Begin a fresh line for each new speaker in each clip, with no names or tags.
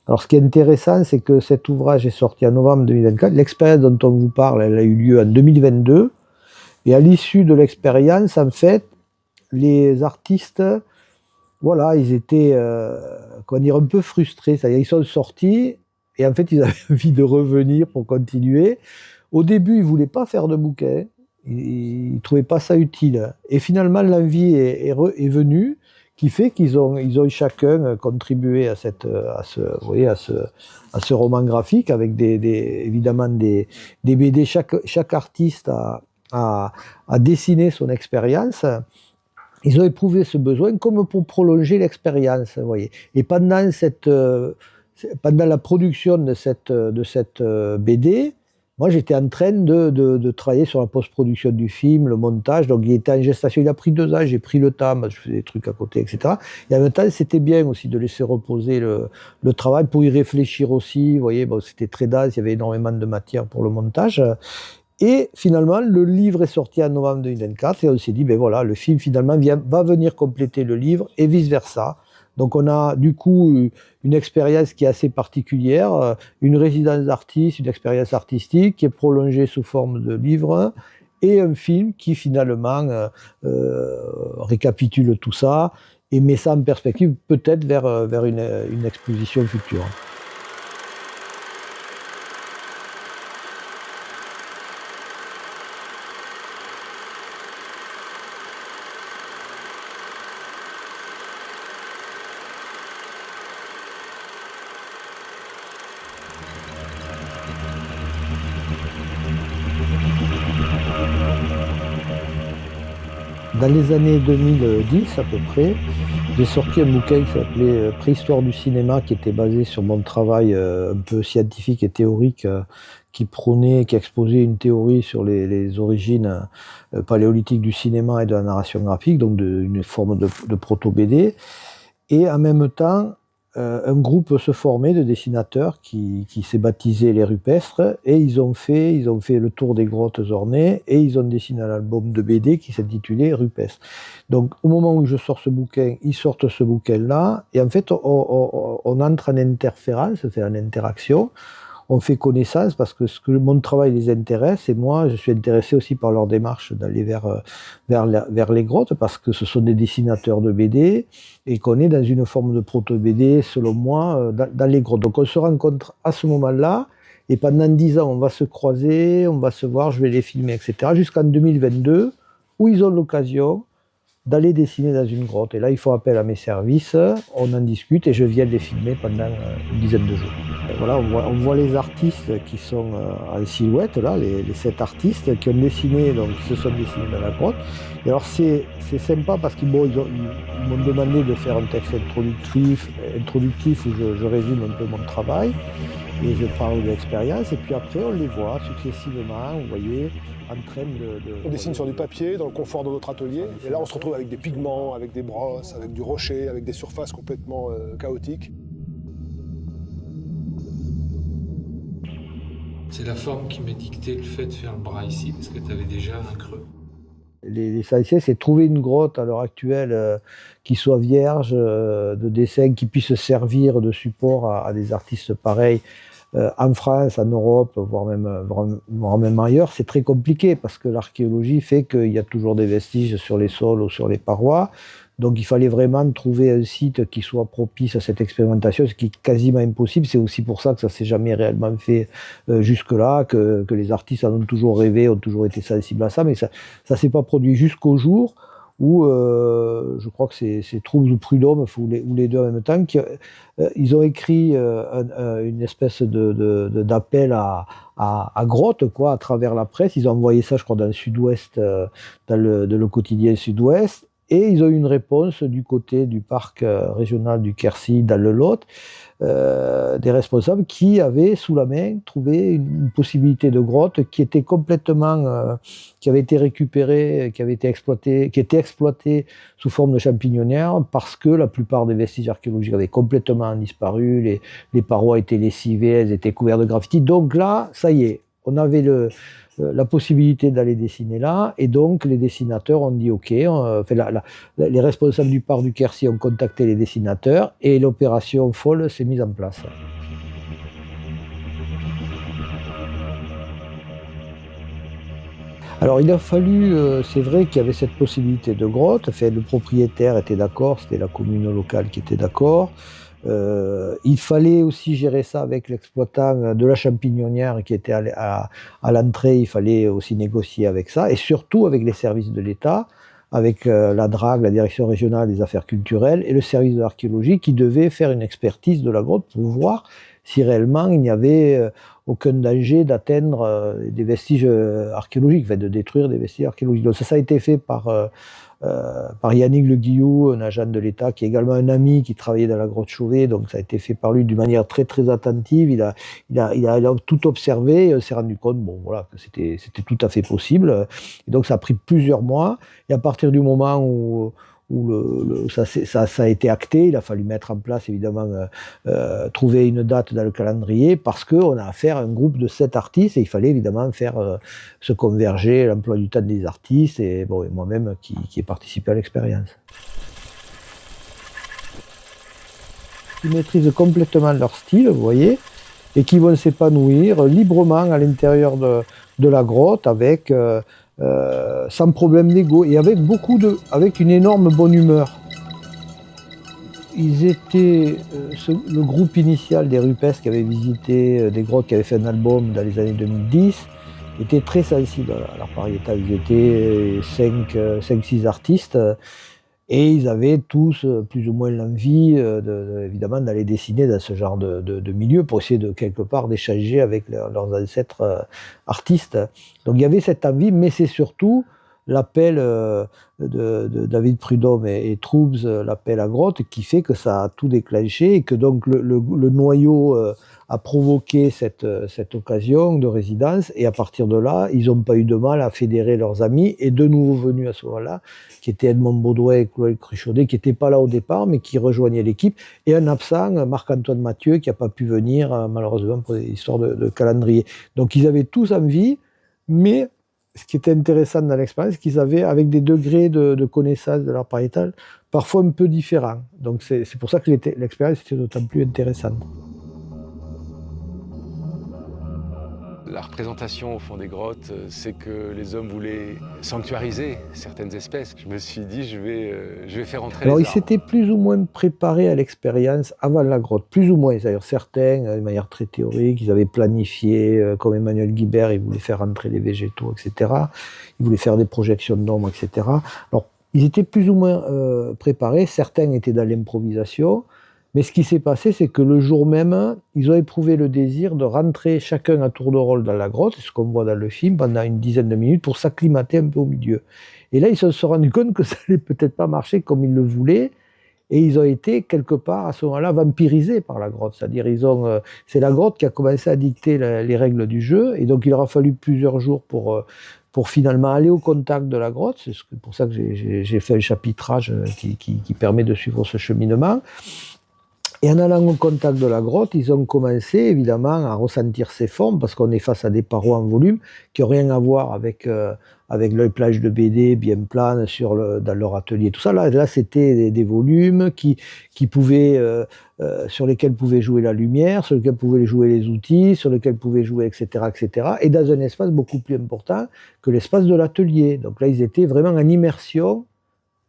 Alors, ce qui est intéressant, c'est que cet ouvrage est sorti en novembre 2024. L'expérience dont on vous parle, elle a eu lieu en 2022. Et à l'issue de l'expérience, en fait, les artistes, voilà, ils étaient comment dire, un peu frustrés. C'est-à-dire, ils sont sortis et en fait, ils avaient envie de revenir pour continuer. Au début, ils ne voulaient pas faire de bouquin. Ils ne trouvaient pas ça utile. Et finalement, l'envie est venue, qui fait qu'ils ont chacun contribué à vous voyez, à ce roman graphique avec évidemment des BD. Chaque artiste a dessiné son expérience. Ils ont éprouvé ce besoin comme pour prolonger l'expérience, vous voyez. Et pendant la production de cette BD, moi j'étais en train de travailler sur la post-production du film, le montage, donc il était en gestation, il a pris 2 ans, j'ai pris le temps, je faisais des trucs à côté, etc. Et en même temps, c'était bien aussi de laisser reposer le travail pour y réfléchir aussi, vous voyez, bon, c'était très dense, il y avait énormément de matière pour le montage. Et finalement, le livre est sorti en novembre 2024 et on s'est dit, ben voilà, le film finalement va venir compléter le livre et vice-versa. Donc on a du coup une expérience qui est assez particulière, une résidence d'artiste, une expérience artistique qui est prolongée sous forme de livre et un film qui finalement récapitule tout ça et met ça en perspective peut-être vers une exposition future. Dans les années 2010 à peu près, j'ai sorti un bouquin qui s'appelait Préhistoire du cinéma, qui était basé sur mon travail un peu scientifique et théorique, qui exposait une théorie sur les origines paléolithiques du cinéma et de la narration graphique, donc une forme de proto-BD. Et en même temps, un groupe se formait de dessinateurs qui s'est baptisé Les Rupestres, et ils ont fait le tour des grottes ornées, et ils ont dessiné un album de BD qui s'intitulait Rupestres. Donc au moment où je sors ce bouquin, ils sortent ce bouquin-là, et en fait on entre en interférence, en interaction, on fait connaissance parce que mon travail les intéresse et moi je suis intéressé aussi par leur démarche d'aller vers les grottes parce que ce sont des dessinateurs de BD et qu'on est dans une forme de proto-BD selon moi dans les grottes. Donc on se rencontre à ce moment-là et pendant 10 ans on va se croiser, on va se voir, je vais les filmer, etc. jusqu'en 2022 où ils ont l'occasion d'aller dessiner dans une grotte. Et là, ils font appel à mes services, on en discute et je viens les filmer pendant une dizaine de jours. Et voilà, on voit les artistes qui sont en silhouette, là, les 7 artistes qui ont dessiné, donc qui se sont dessinés dans la grotte. Et alors c'est sympa parce qu'ils m'ont demandé de faire un texte introductif où je résume un peu mon travail et je parle de l'expérience. Et puis après, on les voit successivement, vous voyez, en train
On dessine sur du papier, dans le confort de notre atelier, et là on se retrouve avec des pigments, avec des brosses, avec du rocher, avec des surfaces complètement chaotiques.
C'est la forme qui m'a dicté le fait de faire le bras ici, parce que tu avais déjà un creux.
L'essentiel, c'est de trouver une grotte à l'heure actuelle qui soit vierge de dessins, qui puisse servir de support à des artistes pareils. En France, en Europe, voire même ailleurs, c'est très compliqué parce que l'archéologie fait qu'il y a toujours des vestiges sur les sols ou sur les parois. Donc il fallait vraiment trouver un site qui soit propice à cette expérimentation, ce qui est quasiment impossible. C'est aussi pour ça que ça ne s'est jamais réellement fait jusque-là, que les artistes en ont toujours rêvé, ont toujours été sensibles à ça, mais ça ne s'est pas produit jusqu'au jour où, je crois que c'est Trouve ou Prud'homme, ou les deux en même temps, ils ont écrit une espèce d'appel à grotte, quoi, à travers la presse. Ils ont envoyé ça, je crois, dans le Sud-Ouest, dans le quotidien Sud-Ouest. Et ils ont eu une réponse du côté du parc régional du Quercy, dans le Lot, des responsables qui avaient sous la main trouvé une possibilité de grotte qui était complètement, qui avait été récupérée, qui était exploitée sous forme de champignonnière parce que la plupart des vestiges archéologiques avaient complètement disparu, les parois étaient lessivées, elles étaient couvertes de graffitis. Donc là, ça y est, on avait la possibilité d'aller dessiner là, et donc les dessinateurs ont dit OK, les responsables du parc du Quercy ont contacté les dessinateurs, et l'opération folle s'est mise en place. Alors il a fallu, c'est vrai qu'il y avait cette possibilité de grotte, enfin, le propriétaire était d'accord, c'était la commune locale qui était d'accord. Il fallait aussi gérer ça avec l'exploitant de la champignonnière qui était à l'entrée, il fallait aussi négocier avec ça, et surtout avec les services de l'État, avec la DRAC, la Direction régionale des affaires culturelles, et le service de l'archéologie qui devait faire une expertise de la grotte pour voir si réellement il n'y avait aucun danger d'atteindre des vestiges archéologiques, enfin, de détruire des vestiges archéologiques. Donc ça a été fait par Yannick Le Guillou, un agent de l'État qui est également un ami qui travaillait dans la grotte Chauvet, donc ça a été fait par lui d'une manière très très attentive. Il a tout observé, et on s'est rendu compte, bon voilà, que c'était tout à fait possible. Et donc ça a pris plusieurs mois, et à partir du moment où ça a été acté, il a fallu mettre en place évidemment, trouver une date dans le calendrier, parce qu'on a affaire à un groupe de 7 artistes, et il fallait évidemment faire se converger l'emploi du temps des artistes, et moi-même qui ai participé à l'expérience. Ils maîtrisent complètement leur style, vous voyez, et qui vont s'épanouir librement à l'intérieur de la grotte, avec sans problème d'ego, et avec une énorme bonne humeur. Ils étaient le groupe initial des Rupestres qui avait visité des grottes, qui avait fait un album dans les années 2010, était très sensible à l'art pariétal. Ils étaient 5-6 artistes, et ils avaient tous plus ou moins l'envie évidemment d'aller dessiner dans ce genre de milieu, pour essayer de quelque part d'échanger avec leurs ancêtres artistes. Donc il y avait cette envie, mais c'est surtout l'appel de David Prudhomme et Troubs, l'appel à grotte, qui fait que ça a tout déclenché, et que donc le noyau a provoqué cette occasion de résidence, et à partir de là, ils n'ont pas eu de mal à fédérer leurs amis, et de nouveaux venus à ce moment-là, qui étaient Edmond Baudouin et Claude Cruchaudet, qui n'étaient pas là au départ, mais qui rejoignaient l'équipe, et un absent, Marc-Antoine Mathieu, qui n'a pas pu venir, malheureusement, pour des histoires de calendrier. Donc ils avaient tous envie, mais ce qui était intéressant dans l'expérience, c'est qu'ils avaient, avec des degrés de connaissance de l'art pariétal, parfois un peu différents. Donc c'est pour ça que l'expérience était d'autant plus intéressante.
La représentation au fond des grottes, c'est que les hommes voulaient sanctuariser certaines espèces. Je me suis dit, je vais faire entrer les arbres.
Alors ils s'étaient plus ou moins préparés à l'expérience avant la grotte, plus ou moins. D'ailleurs certains, de manière très théorique, ils avaient planifié, comme Emmanuel Guibert, ils voulaient faire entrer les végétaux, etc. Ils voulaient faire des projections d'ombre, etc. Alors ils étaient plus ou moins préparés, certains étaient dans l'improvisation. Mais ce qui s'est passé, c'est que le jour même, ils ont éprouvé le désir de rentrer chacun à tour de rôle dans la grotte, c'est ce qu'on voit dans le film, pendant une dizaine de minutes, pour s'acclimater un peu au milieu. Et là, ils se sont rendus compte que ça n'allait peut-être pas marcher comme ils le voulaient, et ils ont été quelque part à ce moment-là vampirisés par la grotte. C'est-à-dire, c'est la grotte qui a commencé à dicter les règles du jeu, et donc il aura fallu plusieurs jours pour finalement aller au contact de la grotte. C'est pour ça que j'ai fait un chapitrage qui permet de suivre ce cheminement. Et en allant au contact de la grotte, ils ont commencé évidemment à ressentir ces formes, parce qu'on est face à des parois en volume qui n'ont rien à voir avec les plages de BD bien planes dans leur atelier. Tout ça, là c'était des volumes sur lesquels pouvait jouer la lumière, sur lesquels pouvaient jouer les outils, sur lesquels pouvaient jouer, etc., etc. Et dans un espace beaucoup plus important que l'espace de l'atelier. Donc là, ils étaient vraiment en immersion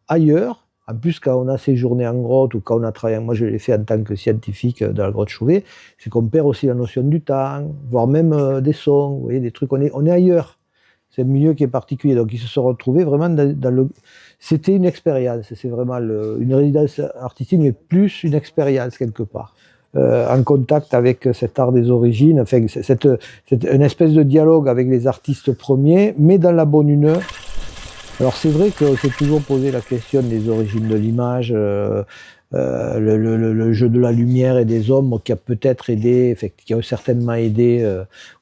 ailleurs. En plus, quand on a séjourné en grotte, ou quand on a travaillé, moi je l'ai fait en tant que scientifique dans la grotte Chauvet, c'est qu'on perd aussi la notion du temps, voire même des sons, vous voyez, des trucs, on est ailleurs. C'est un milieu qui est particulier, donc ils se sont retrouvés vraiment dans le... C'était une expérience, c'est vraiment une résidence artistique, mais plus une expérience quelque part. En contact avec cet art des origines, enfin, c'est une espèce de dialogue avec les artistes premiers, mais dans la bonne humeur. Alors c'est vrai qu'on s'est toujours posé la question des origines de l'image, le jeu de la lumière et des ombres qui a peut-être aidé, qui a certainement aidé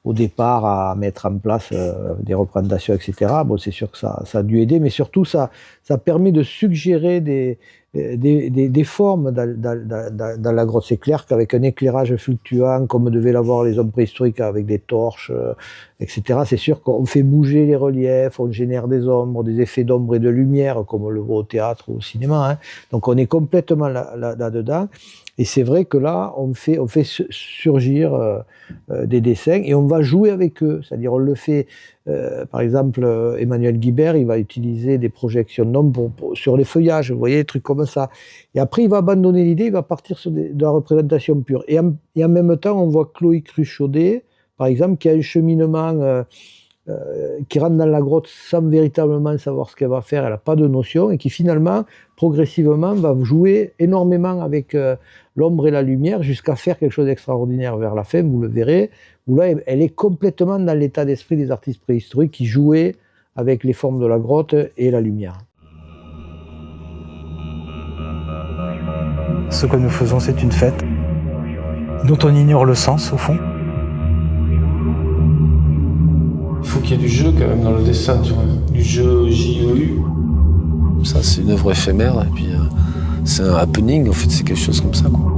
au départ à mettre en place des représentations, etc. Bon, c'est sûr que ça a dû aider, mais surtout ça permet de suggérer des formes dans la grotte. C'est clair qu'avec un éclairage fluctuant, comme devaient l'avoir les hommes préhistoriques avec des torches, etc., c'est sûr qu'on fait bouger les reliefs, on génère des ombres, des effets d'ombre et de lumière, comme on le voit au théâtre ou au cinéma, hein. Donc on est complètement là-dedans. Et c'est vrai que là, on fait surgir des dessins et on va jouer avec eux. C'est-à-dire, on le fait, par exemple, Emmanuel Guibert, il va utiliser des projections d'ombre sur les feuillages, vous voyez, des trucs comme ça. Et après, il va abandonner l'idée, il va partir sur de la représentation pure. Et en même temps, on voit Chloé Cruchaudet, par exemple, qui a un cheminement qui rentre dans la grotte sans véritablement savoir ce qu'elle va faire, elle n'a pas de notion, et qui finalement, progressivement, va jouer énormément avec l'ombre et la lumière jusqu'à faire quelque chose d'extraordinaire vers la fin, vous le verrez, où là, elle est complètement dans l'état d'esprit des artistes préhistoriques qui jouaient avec les formes de la grotte et la lumière.
Ce que nous faisons, c'est une fête dont on ignore le sens, au fond.
Il faut qu'il y ait du jeu quand même dans le dessin, tu vois. Du jeu JEU.
Ça, c'est une œuvre éphémère, et puis c'est un happening, en fait, c'est quelque chose comme ça, quoi.